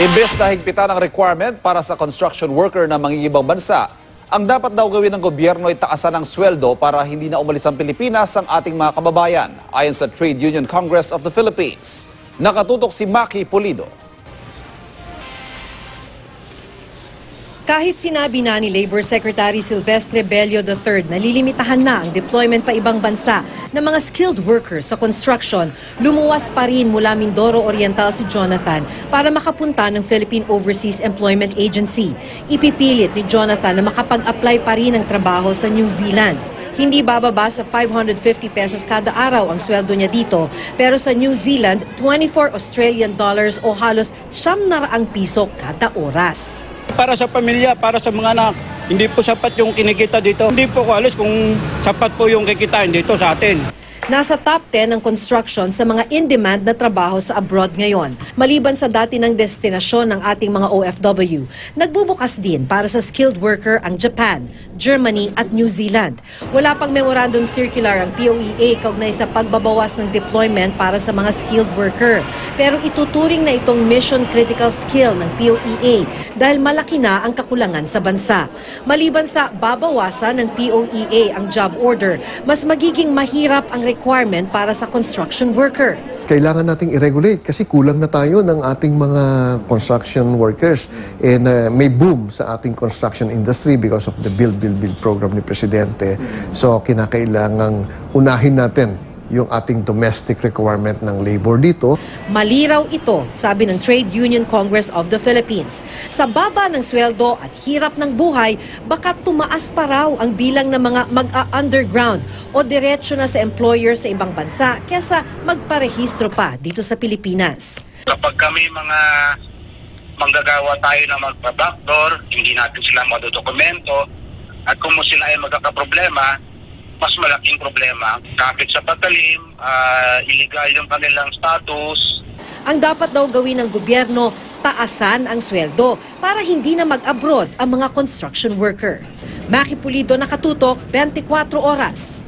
Imbes na higpitan ang requirement para sa construction worker na mangingibang bansa, ang dapat daw gawin ng gobyerno ay taasan ang sweldo para hindi na umalis ang Pilipinas ang ating mga kababayan, ayon sa Trade Union Congress of the Philippines. Nakatutok si Maki Pulido. Kahit sinabi na ni Labor Secretary Silvestre Bello III na lilimitahan na ang deployment pa ibang bansa ng mga skilled workers sa construction, lumuwas pa rin mula Mindoro Oriental si Jonathan para makapunta ng Philippine Overseas Employment Agency. Ipipilit ni Jonathan na makapag-apply pa rin ng trabaho sa New Zealand. Hindi bababa sa 550 pesos kada araw ang sweldo niya dito, pero sa New Zealand, 24 Australian dollars o halos 900 piso kada oras. Para sa pamilya, para sa mga anak, hindi po sapat yung kinikita dito. Hindi po ko alis kung sapat po yung kikitain dito sa atin. Nasa top 10 ang construction sa mga in-demand na trabaho sa abroad ngayon. Maliban sa dati ng destinasyon ng ating mga OFW, nagbubukas din para sa skilled worker ang Japan, Germany at New Zealand. Wala pang memorandum circular ang POEA kaugnay sa pagbabawas ng deployment para sa mga skilled worker. Pero ituturing na itong mission critical skill ng POEA dahil malaki na ang kakulangan sa bansa. Maliban sa babawasan ng POEA ang job order, mas magiging mahirap ang requirement para sa construction worker. Kailangan nating i-regulate kasi kulang na tayo ng ating mga construction workers. And may boom sa ating construction industry because of the Build program ni Presidente. So kinakailangang unahin natin yung ating domestic requirement ng labor dito. Maliraw ito, sabi ng Trade Union Congress of the Philippines. Sa baba ng sweldo at hirap ng buhay, baka tumaas pa raw ang bilang ng mga mag-underground o diretso na sa employer sa ibang bansa kaysa magparehistro pa dito sa Pilipinas. Kapag kami mga manggagawa tayo na magpa-backdoor, hindi natin sila madodokumento, at kung sila ay magkakaproblema, mas malaking problema. Kapit sa patalim, illegal yung kanilang status. Ang dapat daw gawin ng gobyerno, taasan ang sweldo para hindi na mag-abroad ang mga construction worker. Maki Pulido, Nakatutok, 24 Oras.